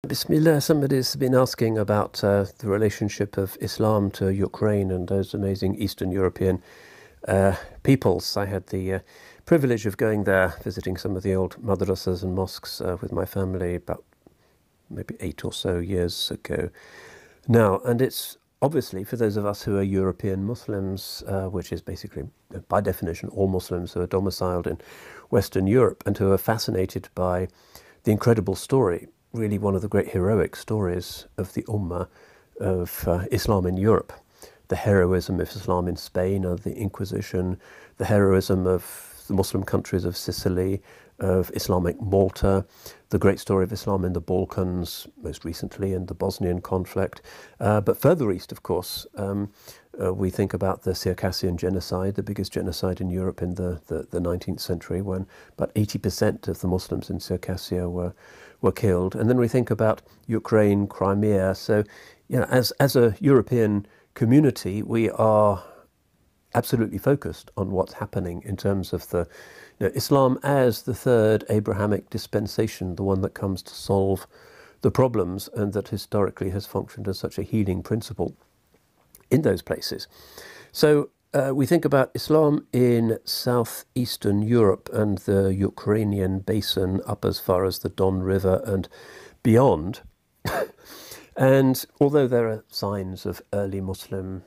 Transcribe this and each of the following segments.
Bismillah, somebody's been asking about the relationship of Islam to Ukraine and those amazing Eastern European peoples. I had the privilege of going there, visiting some of the old madrasas and mosques with my family about maybe 8 or so years ago now. And it's obviously, for those of us who are European Muslims, which is basically, by definition, all Muslims who are domiciled in Western Europe and who are fascinated by the incredible story, really one of the great heroic stories of the Ummah of Islam in Europe. The heroism of Islam in Spain under the Inquisition, the heroism of the Muslim countries of Sicily, of Islamic Malta, the great story of Islam in the Balkans, most recently in the Bosnian conflict. But further east, of course, we think about the Circassian genocide, the biggest genocide in Europe in the 19th century, when about 80% of the Muslims in Circassia were killed. And then we think about Ukraine, Crimea. So, you know, as a European community, we are absolutely focused on what's happening in terms of the Islam as the third Abrahamic dispensation, the one that comes to solve the problems and that historically has functioned as such a healing principle in those places. So we think about Islam in southeastern Europe and the Ukrainian basin up as far as the Don River and beyond. And although there are signs of early Muslim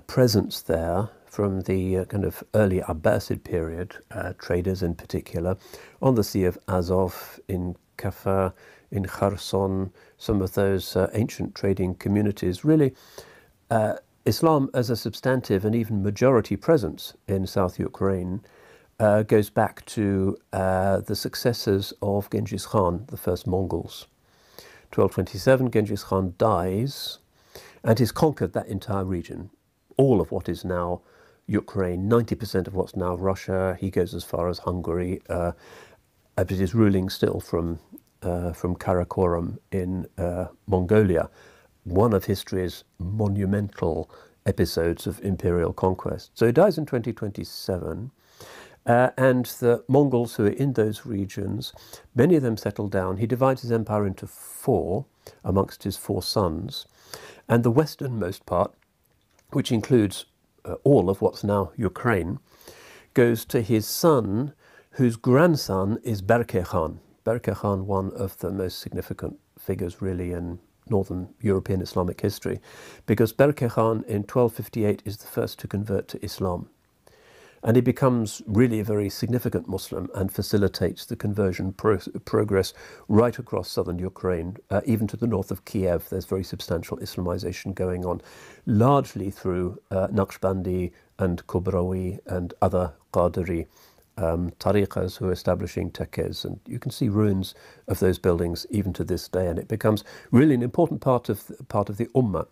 presence there from the kind of early Abbasid period, traders in particular, on the Sea of Azov, in Kaffa, in Kherson, some of those ancient trading communities, really Islam as a substantive and even majority presence in South Ukraine goes back to the successors of Genghis Khan, the first Mongols. 1227, Genghis Khan dies and has conquered that entire region, all of what is now Ukraine, 90% of what's now Russia. He goes as far as Hungary, but is ruling still from Karakorum in Mongolia, one of history's monumental episodes of imperial conquest. So he dies in 2027, and the Mongols who are in those regions, many of them settle down. He divides his empire into four amongst his four sons, and the westernmost part, which includes all of what's now Ukraine, goes to his son, whose grandson is Berke Khan. Berke Khan, one of the most significant figures really in northern European Islamic history, because Berke Khan in 1258 is the first to convert to Islam. And he becomes really a very significant Muslim and facilitates the conversion progress right across southern Ukraine, even to the north of Kiev. There's very substantial Islamization going on, largely through Naqshbandi and Kubrawi and other Qadiri tariqas who are establishing tekkes. And you can see ruins of those buildings even to this day, and it becomes really an important part of the Ummah.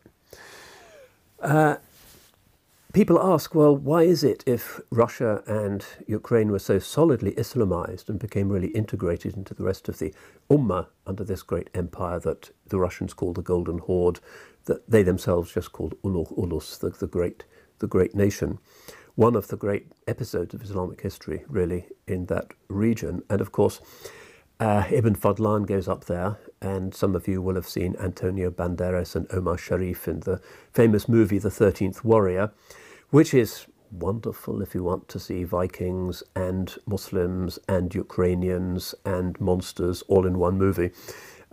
People ask, well, why is it if Russia and Ukraine were so solidly Islamized and became really integrated into the rest of the Ummah under this great empire that the Russians call the Golden Horde, that they themselves just called Ulus, the great nation, one of the great episodes of Islamic history, really, in that region. And of course, Ibn Fadlan goes up there, and some of you will have seen Antonio Banderas and Omar Sharif in the famous movie The 13th Warrior, which is wonderful if you want to see Vikings and Muslims and Ukrainians and monsters all in one movie.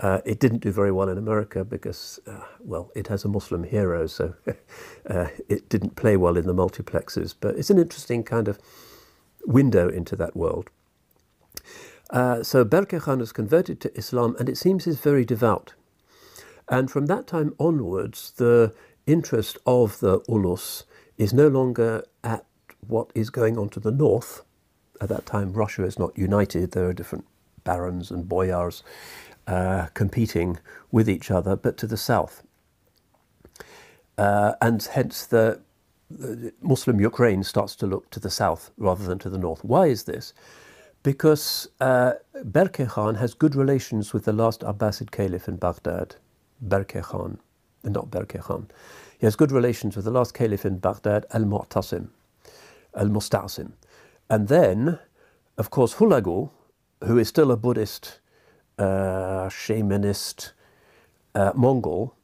It didn't do very well in America because, well, it has a Muslim hero, so it didn't play well in the multiplexes. But it's an interesting kind of window into that world. So Berke Khan is converted to Islam, and it seems he's very devout. And from that time onwards, the interest of the Ulus is no longer at what is going on to the north. At that time, Russia is not united. There are different barons and boyars competing with each other, but to the south. And hence the Muslim Ukraine starts to look to the south rather than to the north. Why is this? Because Berke Khan has good relations with the last Abbasid caliph in Baghdad, Berke Khan, not Berke Khan. He has good relations with the last caliph in Baghdad, Al-Mu'tasim, Al-Musta'sim. And then, of course, Hulagu, who is still a Buddhist shamanist Mongol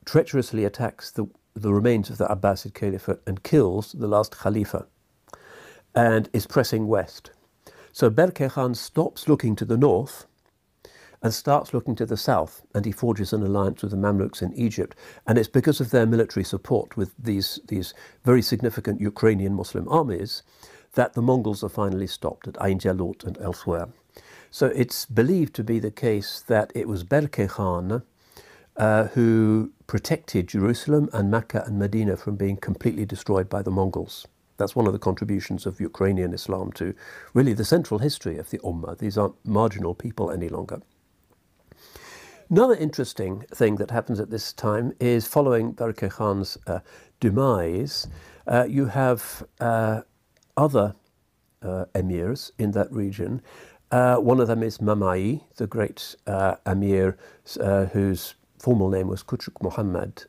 treacherously attacks the remains of the Abbasid Caliphate and kills the last Khalifa and is pressing west. So Berke Khan stops looking to the north and starts looking to the south, and he forges an alliance with the Mamluks in Egypt. And it's because of their military support with these very significant Ukrainian Muslim armies that the Mongols are finally stopped at Ain Jalut and elsewhere. So it's believed to be the case that it was Berke Khan who protected Jerusalem and Mecca and Medina from being completely destroyed by the Mongols. That's one of the contributions of Ukrainian Islam to really the central history of the Ummah. These aren't marginal people any longer. Another interesting thing that happens at this time is following Berke Khan's demise, you have other emirs in that region. One of them is Mamai, the great emir whose formal name was Kuchuk Muhammad,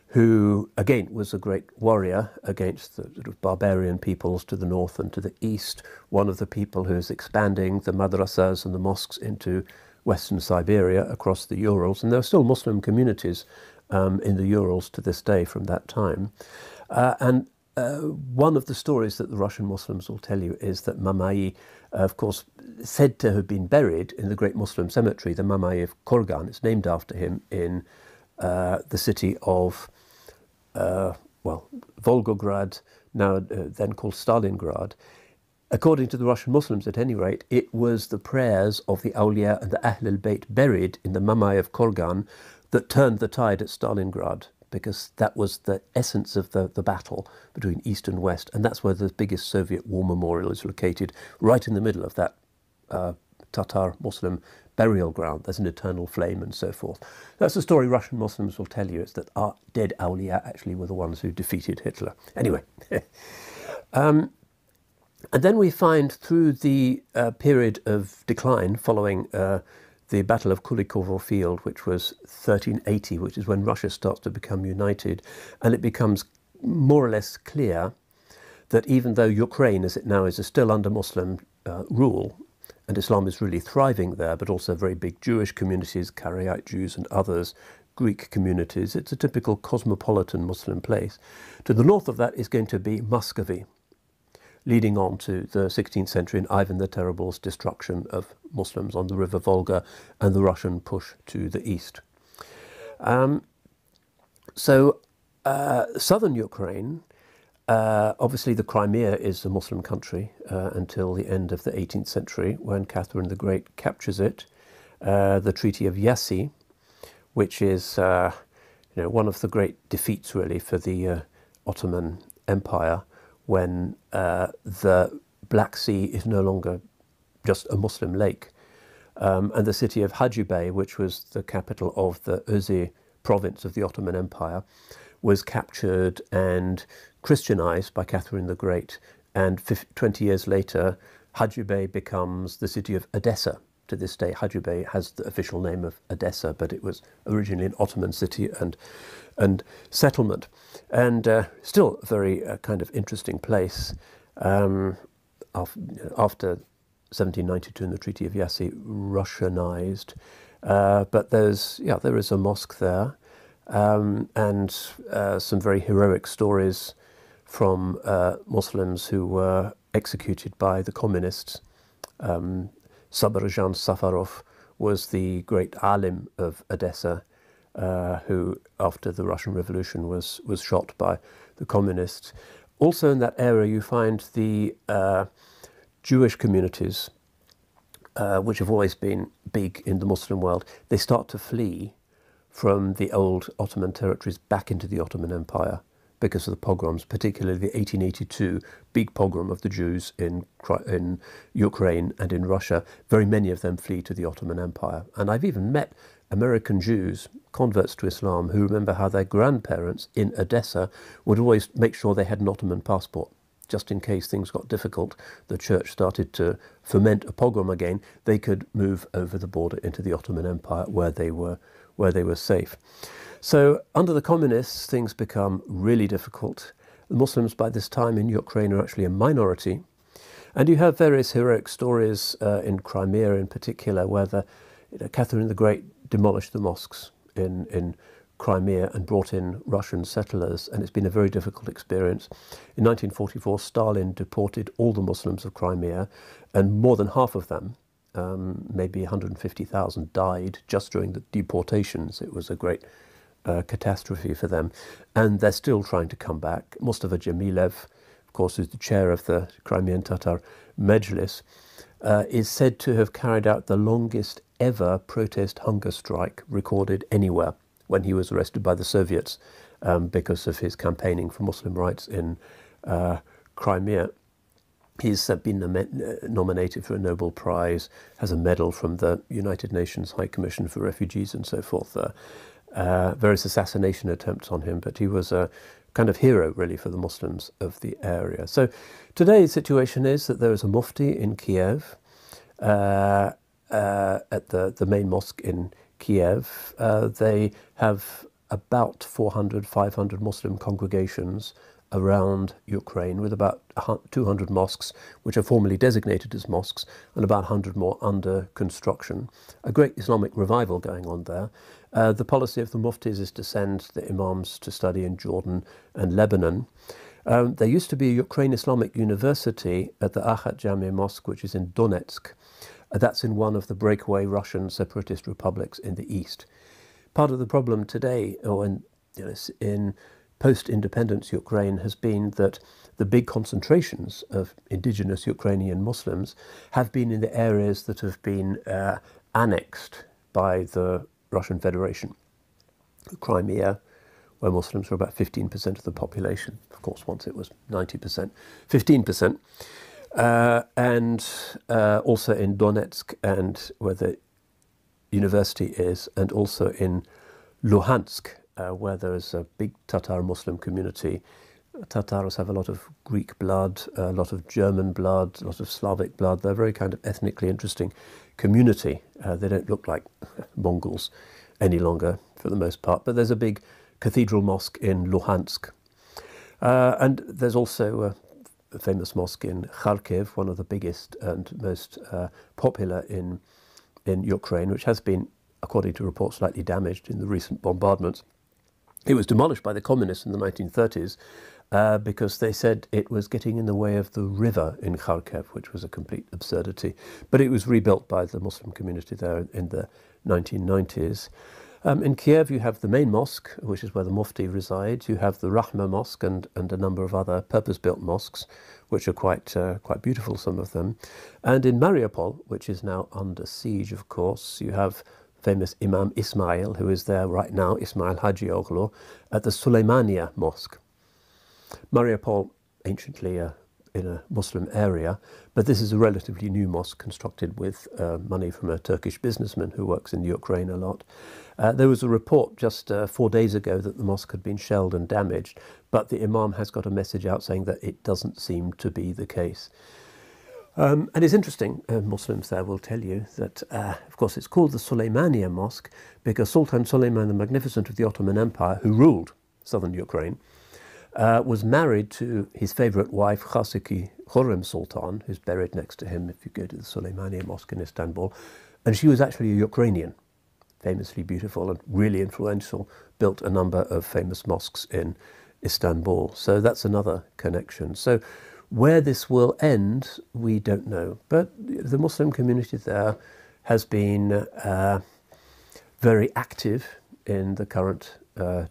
who again was a great warrior against the sort of barbarian peoples to the north and to the east, one of the people who is expanding the madrasas and the mosques into Western Siberia across the Urals, and there are still Muslim communities in the Urals to this day from that time. And one of the stories that the Russian Muslims will tell you is that Mamai, of course, said to have been buried in the great Muslim cemetery, the Mamai of Kurgan. It's named after him in the city of, Volgograd, now then called Stalingrad. According to the Russian Muslims, at any rate, it was the prayers of the Awliya and the Ahl al-Bayt buried in the Mamai of Kurgan that turned the tide at Stalingrad, because that was the essence of the battle between East and West, and that's where the biggest Soviet war memorial is located, right in the middle of that Tatar Muslim burial ground. There's an eternal flame and so forth. That's the story Russian Muslims will tell you. It's that our dead Awliya actually were the ones who defeated Hitler. Anyway. And then we find through the period of decline following the Battle of Kulikovo Field, which was 1380, which is when Russia starts to become united, and it becomes more or less clear that even though Ukraine, as it now is still under Muslim rule, and Islam is really thriving there, but also very big Jewish communities, Karaite Jews and others, Greek communities, it's a typical cosmopolitan Muslim place. To the north of that is going to be Muscovy, leading on to the 16th century and Ivan the Terrible's destruction of Muslims on the River Volga and the Russian push to the east. Southern Ukraine, obviously the Crimea is a Muslim country until the end of the 18th century when Catherine the Great captures it. The Treaty of Yassy, which is one of the great defeats really for the Ottoman Empire, when the Black Sea is no longer just a Muslim lake. And the city of Hacıbey, which was the capital of the Özye province of the Ottoman Empire, was captured and Christianized by Catherine the Great. And 20 years later, Hacıbey becomes the city of Edessa. To this day, Hacıbey has the official name of Edessa, but it was originally an Ottoman city and settlement. And still a very kind of interesting place. After 1792 and the Treaty of Yassy, Russianized. But there is a mosque there, and some very heroic stories from Muslims who were executed by the communists. Sabirjan Safarov was the great alim of Edessa, who, after the Russian Revolution, was shot by the communists. Also in that area you find the Jewish communities, which have always been big in the Muslim world. They start to flee from the old Ottoman territories back into the Ottoman Empire because of the pogroms, particularly the 1882 big pogrom of the Jews in Ukraine and in Russia. Very many of them flee to the Ottoman Empire. And I've even met American Jews, converts to Islam, who remember how their grandparents in Edessa would always make sure they had an Ottoman passport. Just in case things got difficult, the church started to foment a pogrom again, they could move over the border into the Ottoman Empire where they were safe. So under the communists, things become really difficult. The Muslims by this time in Ukraine are actually a minority. And you have various heroic stories in Crimea in particular, where Catherine the Great demolished the mosques in Crimea and brought in Russian settlers, and it's been a very difficult experience. In 1944, Stalin deported all the Muslims of Crimea, and more than half of them, maybe 150,000, died just during the deportations. It was a great catastrophe for them, and they're still trying to come back. Mustafa Djemilev, of course, who's the chair of the Crimean Tatar Mejlis, is said to have carried out the longest ever protest hunger strike recorded anywhere when he was arrested by the Soviets because of his campaigning for Muslim rights in Crimea. He's been nominated for a Nobel Prize, has a medal from the United Nations High Commission for Refugees and so forth. Various assassination attempts on him, but he was a kind of hero, really, for the Muslims of the area. So today's situation is that there is a mufti in Kiev, at the main mosque in Kiev. They have about 400, 500 Muslim congregations around Ukraine, with about 200 mosques which are formally designated as mosques, and about 100 more under construction. A great Islamic revival going on there. The policy of the muftis is to send the imams to study in Jordan and Lebanon. There used to be a Ukraine Islamic University at the Ahad Jami Mosque, which is in Donetsk. That's in one of the breakaway Russian separatist republics in the east. Part of the problem today, or in post-independence Ukraine, has been that the big concentrations of indigenous Ukrainian Muslims have been in the areas that have been annexed by the Russian Federation. Crimea, where Muslims were about 15% of the population. Of course, once it was 90%, 15%. And also in Donetsk, and where the university is, and also in Luhansk, where there is a big Tatar Muslim community. Tatars have a lot of Greek blood, a lot of German blood, a lot of Slavic blood. They're a very kind of ethnically interesting community. They don't look like Mongols any longer, for the most part. But there's a big cathedral mosque in Luhansk. And there's also a famous mosque in Kharkiv, one of the biggest and most popular in Ukraine, which has been, according to reports, slightly damaged in the recent bombardments. It was demolished by the communists in the 1930s because they said it was getting in the way of the river in Kharkiv, which was a complete absurdity. But it was rebuilt by the Muslim community there in the 1990s. In Kiev, you have the main mosque, which is where the mufti resides. You have the Rahma Mosque and a number of other purpose-built mosques, which are quite beautiful, some of them. And in Mariupol, which is now under siege, of course, you have famous Imam Ismail, who is there right now, Ismail Hajioğlu, at the Suleymaniye Mosque. Mariupol, anciently in a Muslim area, but this is a relatively new mosque constructed with money from a Turkish businessman who works in Ukraine a lot. There was a report just 4 days ago that the mosque had been shelled and damaged, but the Imam has got a message out saying that it doesn't seem to be the case. And it's interesting, Muslims there will tell you that, of course, it's called the Suleymaniye Mosque because Sultan Suleiman the Magnificent of the Ottoman Empire, who ruled southern Ukraine, was married to his favourite wife, Khasiki Khurram Sultan, who's buried next to him if you go to the Suleymaniye Mosque in Istanbul. And she was actually a Ukrainian, famously beautiful and really influential, built a number of famous mosques in Istanbul. So that's another connection. So where this will end, we don't know. But the Muslim community there has been very active in the current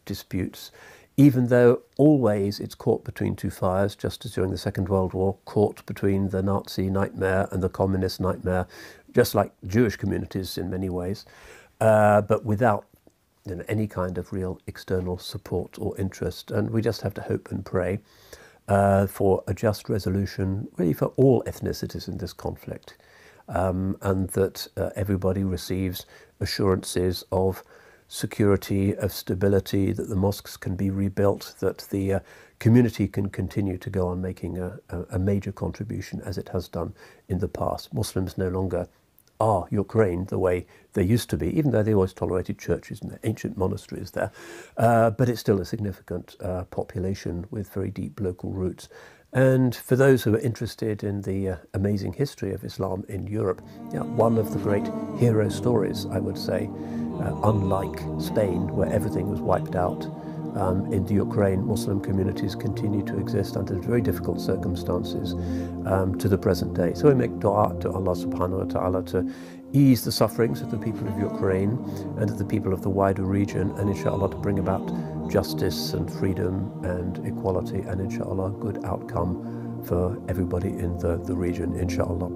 disputes, even though always it's caught between two fires, just as during the Second World War, caught between the Nazi nightmare and the communist nightmare, just like Jewish communities in many ways, but without any kind of real external support or interest. And we just have to hope and pray for a just resolution, really for all ethnicities in this conflict, and that everybody receives assurances of security, of stability, that the mosques can be rebuilt, that the community can continue to go on making a major contribution as it has done in the past. Muslims no longer are Ukraine the way they used to be, even though they always tolerated churches and ancient monasteries there. But it's still a significant population with very deep local roots. And for those who are interested in the amazing history of Islam in Europe, one of the great hero stories, I would say, unlike Spain, where everything was wiped out, in the Ukraine, Muslim communities continue to exist under very difficult circumstances to the present day. So we make dua to Allah subhanahu wa ta'ala to ease the sufferings of the people of Ukraine and of the people of the wider region, and inshallah to bring about justice and freedom and equality, and inshallah good outcome for everybody in the region, inshallah.